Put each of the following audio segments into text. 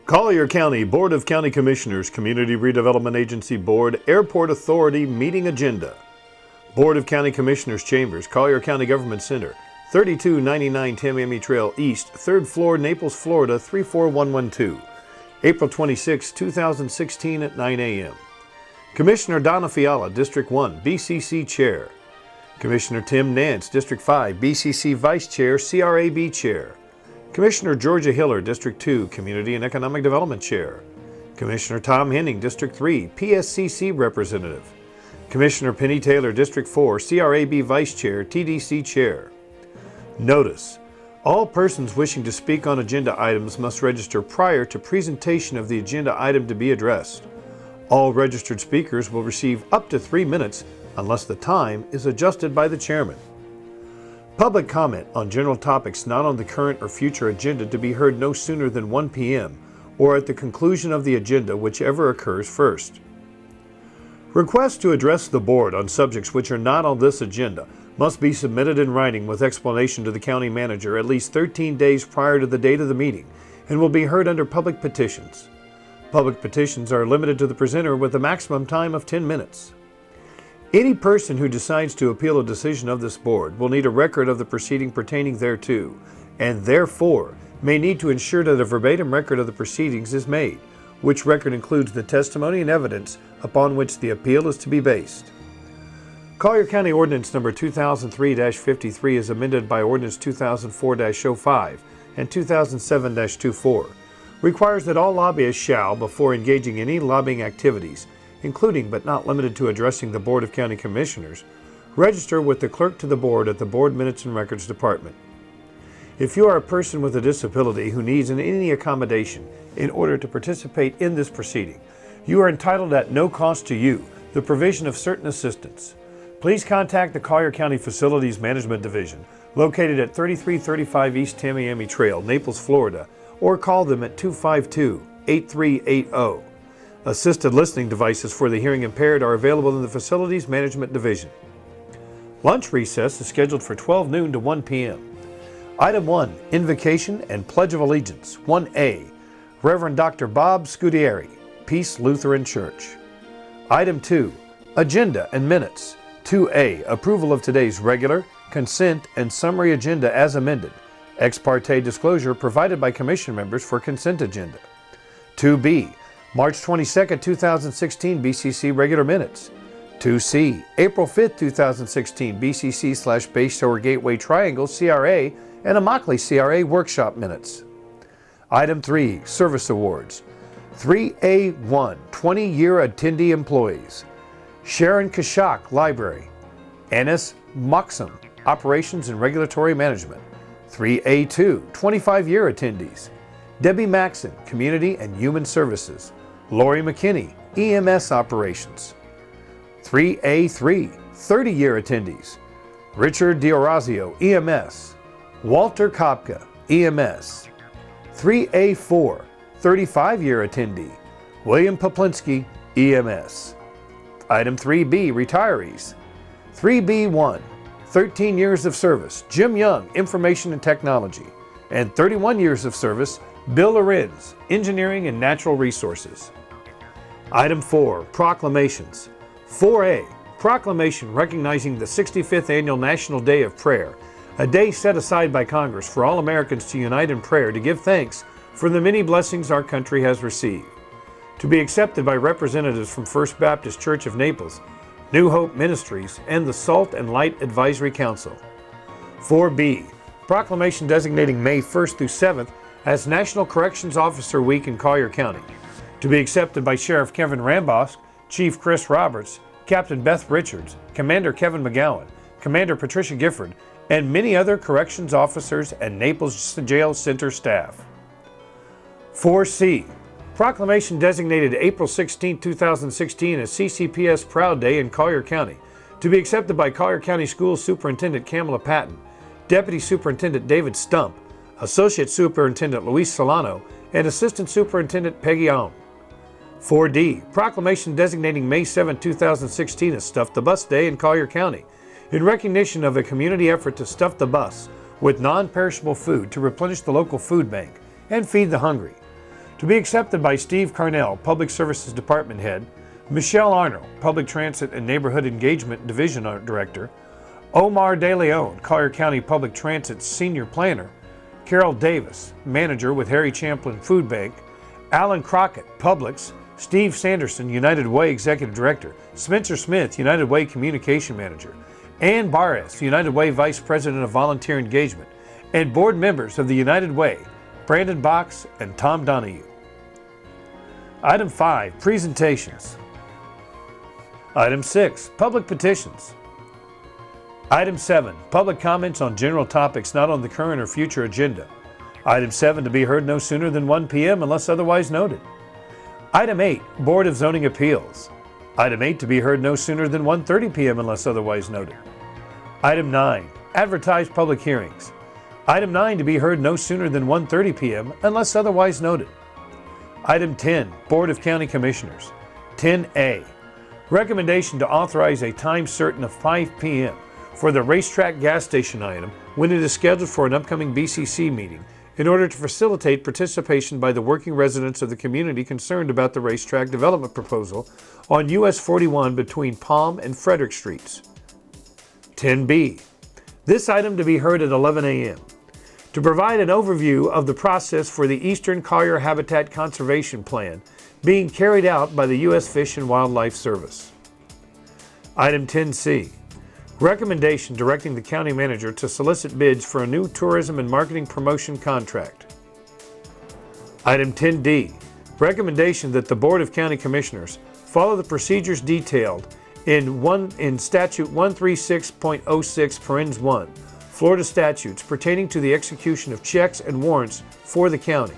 Collier County Board of County Commissioners, Community Redevelopment Agency Board, Airport Authority Meeting Agenda. Board of County Commissioners Chambers, Collier County Government Center, 3299 Tamiami Trail East, 3rd floor, Naples, Florida, 34112. April 26, 2016 at 9 a.m. Commissioner Donna Fiala, District 1, BCC Chair. Commissioner Tim Nance, District 5, BCC Vice Chair, CRAB Chair. Commissioner Georgia Hiller, District 2, Community and Economic Development Chair. Commissioner Tom Henning, District 3, PSCC Representative. Commissioner Penny Taylor, District 4, CRAB Vice Chair, TDC Chair. Notice: all persons wishing to speak on agenda items must register prior to presentation of the agenda item to be addressed. All registered speakers will receive up to 3 minutes unless the time is adjusted by the chairman. Public comment on general topics not on the current or future agenda to be heard no sooner than 1 p.m. or at the conclusion of the agenda, whichever occurs first. Requests to address the board on subjects which are not on this agenda must be submitted in writing with explanation to the county manager at least 13 days prior to the date of the meeting and will be heard under public petitions. Public petitions are limited to the presenter with a maximum time of 10 minutes. Any person who decides to appeal a decision of this board will need a record of the proceeding pertaining thereto, and therefore may need to ensure that a verbatim record of the proceedings is made, which record includes the testimony and evidence upon which the appeal is to be based. Collier County Ordinance Number 2003-53 is amended by Ordinance 2004-05 and 2007-24, requires that all lobbyists shall, before engaging in any lobbying activities, including but not limited to addressing the Board of County Commissioners, register with the clerk to the board at the Board Minutes and Records Department. If you are a person with a disability who needs any accommodation in order to participate in this proceeding, you are entitled at no cost to you the provision of certain assistance. Please contact the Collier County Facilities Management Division, located at 3335 East Tamiami Trail, Naples, Florida, or call them at 252-8380. Assisted listening devices for the hearing impaired are available in the Facilities Management Division. Lunch recess is scheduled for 12 noon to 1 p.m. Item 1, Invocation and Pledge of Allegiance. 1A, Reverend Dr. Bob Scudieri, Peace Lutheran Church. Item 2, Agenda and Minutes. 2A, Approval of today's regular, consent, and summary agenda as amended. Ex parte disclosure provided by Commission members for consent agenda. 2B, March 22, 2016 BCC Regular Minutes. 2C, April 5, 2016 BCC/Bayshore Gateway Triangle CRA and Immokalee CRA Workshop Minutes. Item 3, Service Awards. 3A1, 20-year attendee employees. Sharon Kashak, Library. Ennis Moxham, Operations and Regulatory Management. 3A2, 25-year attendees. Debbie Maxon, Community and Human Services. Lori McKinney, EMS Operations. 3A3, 30-year attendees. Richard D'Orazio, EMS. Walter Kopka, EMS. 3A4, 35-year attendee. William Poplinski, EMS. Item 3B, Retirees. 3B1, 13 years of service, Jim Young, Information and Technology. And 31 years of service, Bill Lorenz, Engineering and Natural Resources. Item 4, Proclamations. 4A, Proclamation recognizing the 65th Annual National Day of Prayer, a day set aside by Congress for all Americans to unite in prayer to give thanks for the many blessings our country has received. To be accepted by representatives from First Baptist Church of Naples, New Hope Ministries, and the Salt and Light Advisory Council. 4B, Proclamation designating May 1st through 7th as National Corrections Officer Week in Collier County. To be accepted by Sheriff Kevin Rambosk, Chief Chris Roberts, Captain Beth Richards, Commander Kevin McGowan, Commander Patricia Gifford, and many other corrections officers and Naples Jail Center staff. 4C, Proclamation designated April 16, 2016 as CCPS Proud Day in Collier County. To be accepted by Collier County School Superintendent Kamala Patton, Deputy Superintendent David Stump, Associate Superintendent Luis Solano, and Assistant Superintendent Peggy Aum. 4D, Proclamation designating May 7, 2016 as Stuff the Bus Day in Collier County, in recognition of a community effort to stuff the bus with non-perishable food to replenish the local food bank and feed the hungry. To be accepted by Steve Carnell, Public Services Department Head, Michelle Arnold, Public Transit and Neighborhood Engagement Division Director, Omar De Leon, Collier County Public Transit Senior Planner, Carol Davis, Manager with Harry Champlin Food Bank, Alan Crockett, Publix, Steve Sanderson, United Way Executive Director, Spencer Smith, United Way Communication Manager, Ann Barres, United Way Vice President of Volunteer Engagement, and board members of the United Way, Brandon Box and Tom Donahue. Item 5, Presentations. Item 6, Public Petitions. Item 7, Public Comments on general topics not on the current or future agenda. Item 7, to be heard no sooner than 1 p.m. unless otherwise noted. Item 8, Board of Zoning Appeals. Item 8, to be heard no sooner than 1:30 p.m. unless otherwise noted. Item 9, Advertised Public Hearings. Item 9, to be heard no sooner than 1:30 p.m. unless otherwise noted. Item 10, Board of County Commissioners. 10A, recommendation to authorize a time certain of 5 p.m. for the racetrack gas station item when it is scheduled for an upcoming BCC meeting in order to facilitate participation by the working residents of the community concerned about the racetrack development proposal on US 41 between Palm and Frederick Streets. 10B, this item to be heard at 11 a.m. to provide an overview of the process for the Eastern Collier Habitat Conservation Plan being carried out by the U.S. Fish and Wildlife Service. Item 10C, recommendation directing the county manager to solicit bids for a new tourism and marketing promotion contract. Item 10D, recommendation that the Board of County Commissioners follow the procedures detailed in Statute 136.06 Parens 1, Florida statutes pertaining to the execution of checks and warrants for the county.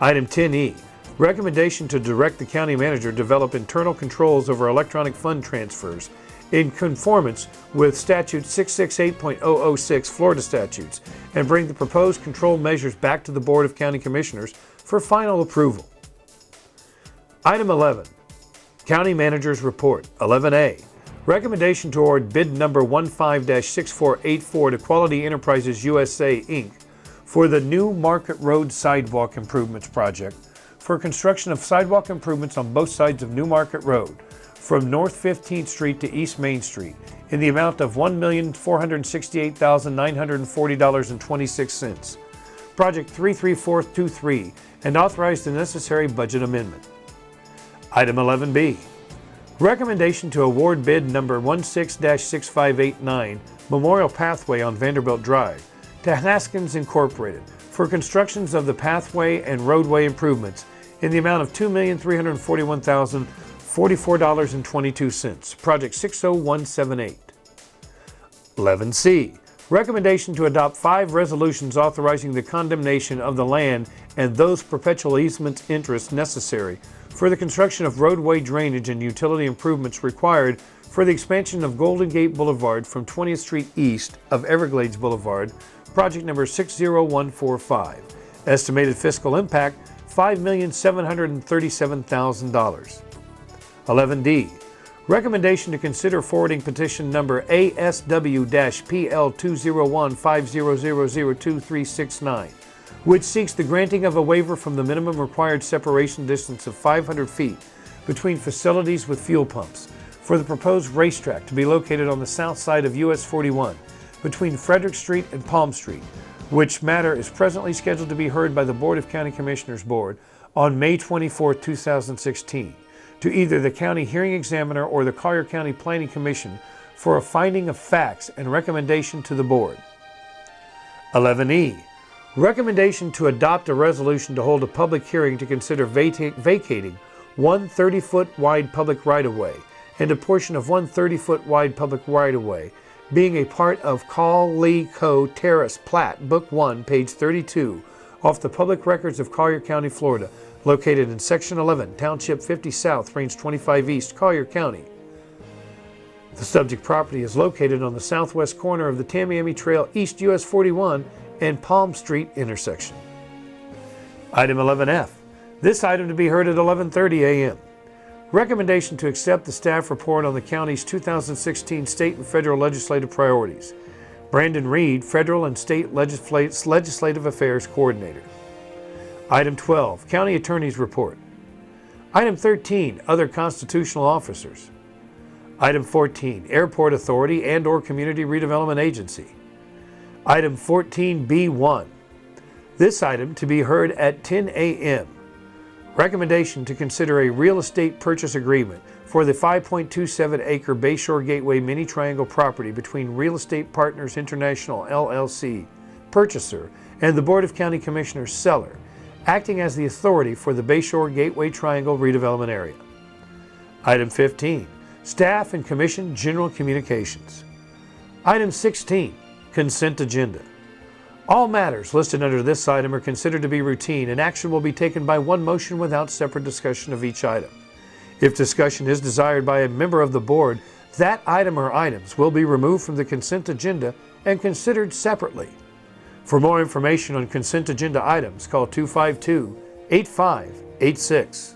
Item 10E, recommendation to direct the county manager to develop internal controls over electronic fund transfers in conformance with Statute 668.006 Florida statutes and bring the proposed control measures back to the Board of County Commissioners for final approval. Item 11, County Manager's Report. 11A, recommendation to award bid number 15-6484 to Quality Enterprises USA, Inc. for the New Market Road Sidewalk Improvements Project for construction of sidewalk improvements on both sides of New Market Road from North 15th Street to East Main Street in the amount of $1,468,940.26. Project 33423 and authorize the necessary budget amendment. Item 11B, recommendation to award bid number 16-6589 Memorial Pathway on Vanderbilt Drive to Haskins Incorporated for constructions of the pathway and roadway improvements in the amount of $2,341,044.22. Project 60178. 11C, recommendation to adopt 5 resolutions authorizing the condemnation of the land and those perpetual easement interests necessary for the construction of roadway drainage and utility improvements required for the expansion of Golden Gate Boulevard from 20th Street east of Everglades Boulevard, project number 60145. Estimated fiscal impact, $5,737,000. 11D, recommendation to consider forwarding petition number ASW-PL20150002369, which seeks the granting of a waiver from the minimum required separation distance of 500 feet between facilities with fuel pumps for the proposed racetrack to be located on the south side of US 41 between Frederick Street and Palm Street, which matter is presently scheduled to be heard by the Board of County Commissioners Board on May 24, 2016, to either the County Hearing Examiner or the Collier County Planning Commission for a finding of facts and recommendation to the Board. 11E, recommendation to adopt a resolution to hold a public hearing to consider vacating one 30-foot wide public right-of-way and a portion of one 30-foot wide public right-of-way being a part of Call Lee Co. Terrace Plat, Book 1, page 32, off the public records of Collier County, Florida, located in Section 11, Township 50 South, Range 25 East, Collier County. The subject property is located on the southwest corner of the Tamiami Trail East US 41 and Palm Street intersection. Item 11F. This item to be heard at 11:30 a.m. Recommendation to accept the staff report on the county's 2016 state and federal legislative priorities. Brandon Reed, Federal and State Legislative Affairs Coordinator. Item 12, County Attorney's Report. Item 13, Other Constitutional Officers. Item 14, Airport Authority and/or Community Redevelopment Agency. Item 14B1. This item to be heard at 10 a.m. Recommendation to consider a real estate purchase agreement for the 5.27-acre Bayshore Gateway Mini Triangle property between Real Estate Partners International, LLC, purchaser, and the Board of County Commissioners, seller, acting as the authority for the Bayshore Gateway Triangle redevelopment area. Item 15, Staff and Commission General Communications. Item 16, Consent Agenda. All matters listed under this item are considered to be routine, and action will be taken by one motion without separate discussion of each item. If discussion is desired by a member of the board, that item or items will be removed from the consent agenda and considered separately. For more information on consent agenda items, call 252-8586.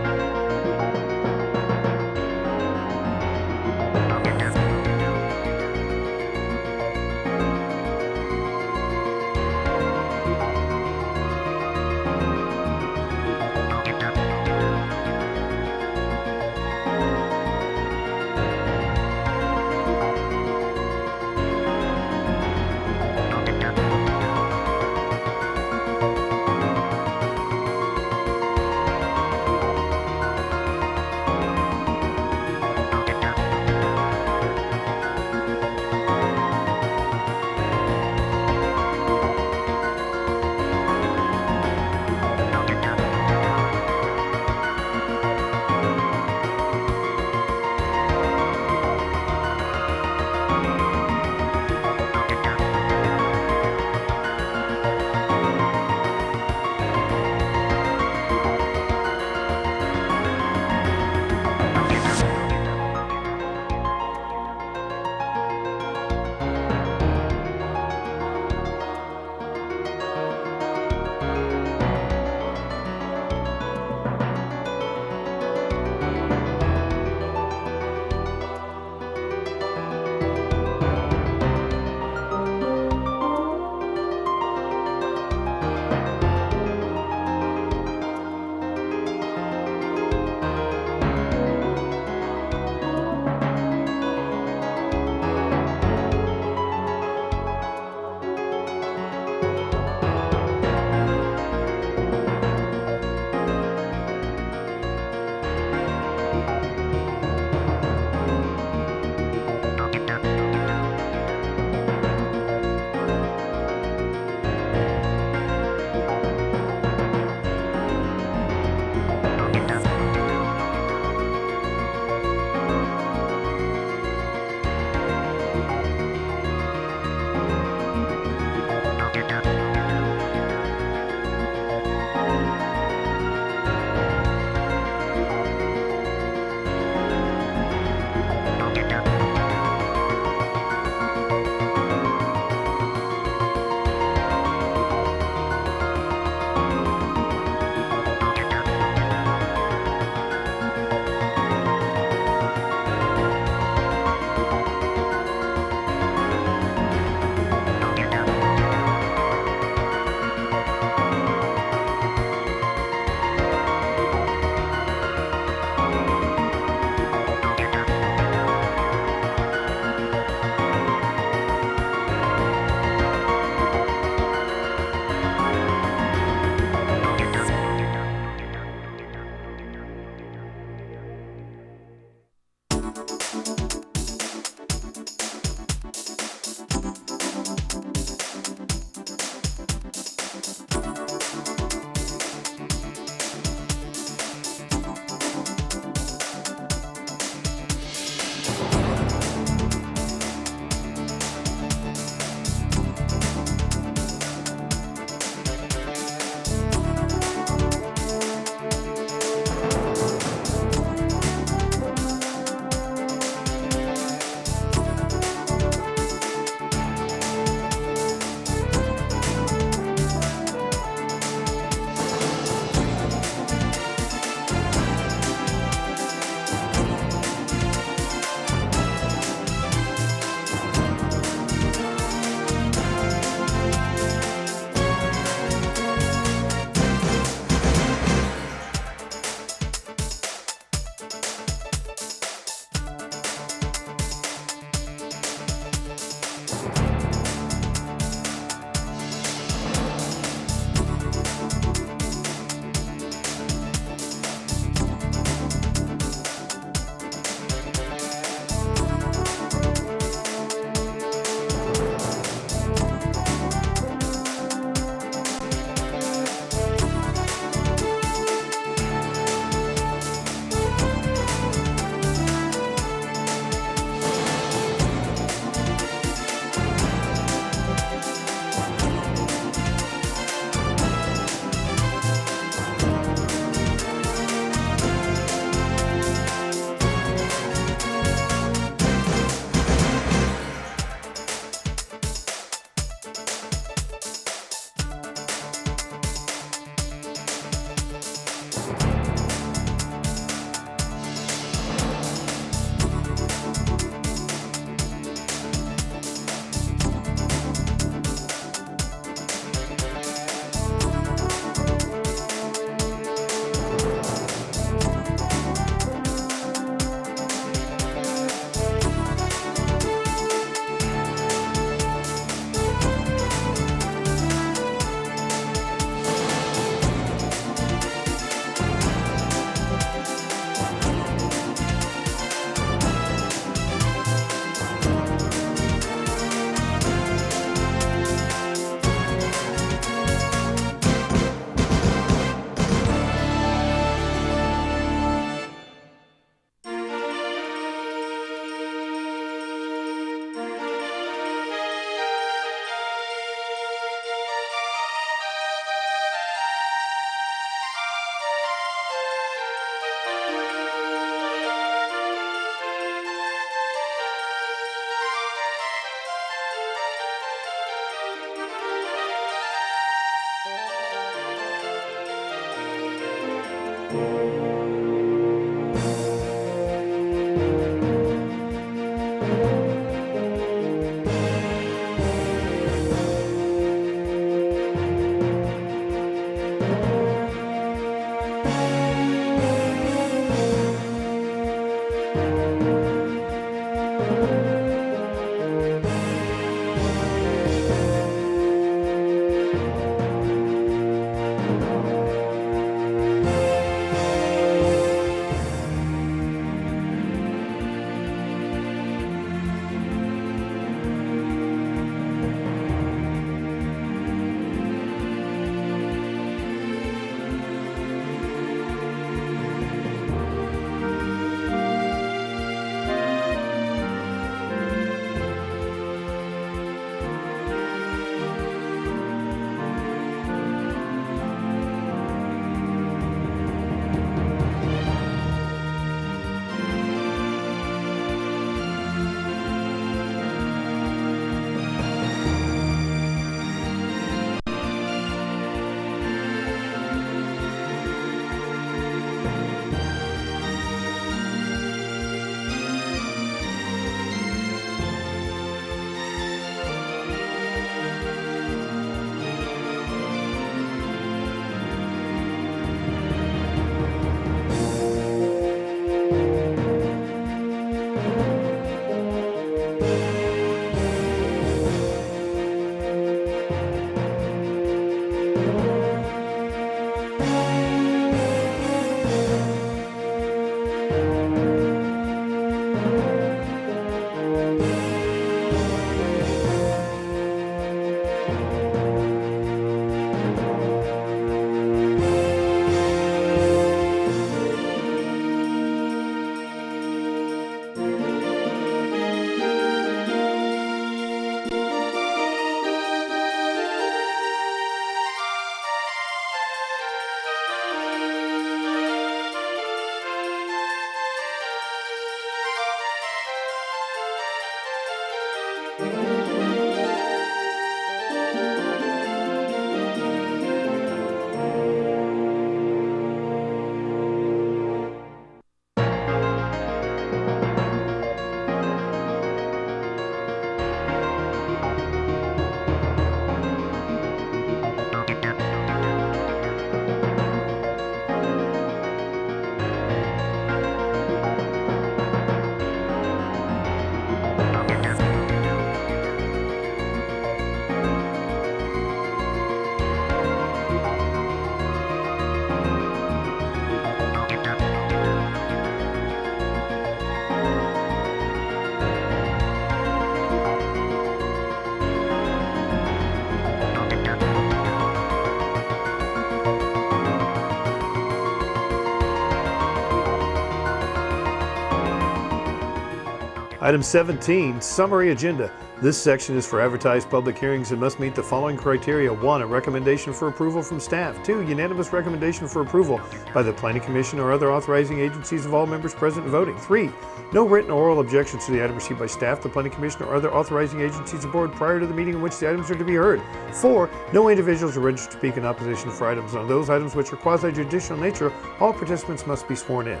Item 17, Summary Agenda. This section is for advertised public hearings and must meet the following criteria. 1, a recommendation for approval from staff. 2, unanimous recommendation for approval by the Planning Commission or other authorizing agencies of all members present and voting. 3, no written or oral objections to the item received by staff, the Planning Commission, or other authorizing agencies of board prior to the meeting in which the items are to be heard. 4, no individuals are registered to speak in opposition for items. On those items which are quasi-judicial in nature, all participants must be sworn in.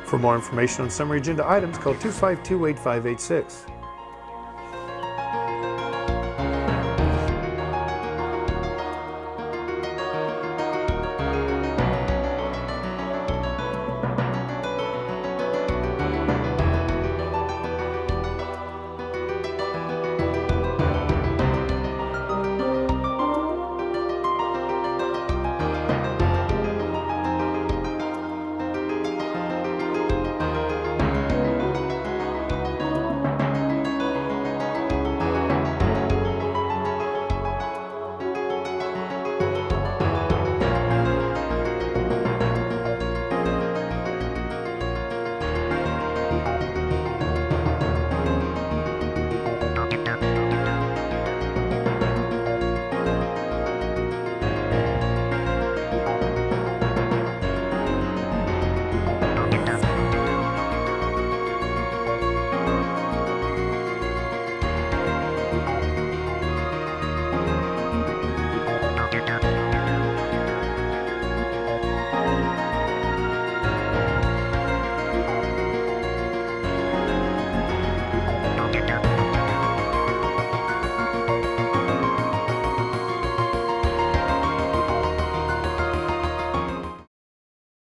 For more information on summary agenda items, call 252-8586.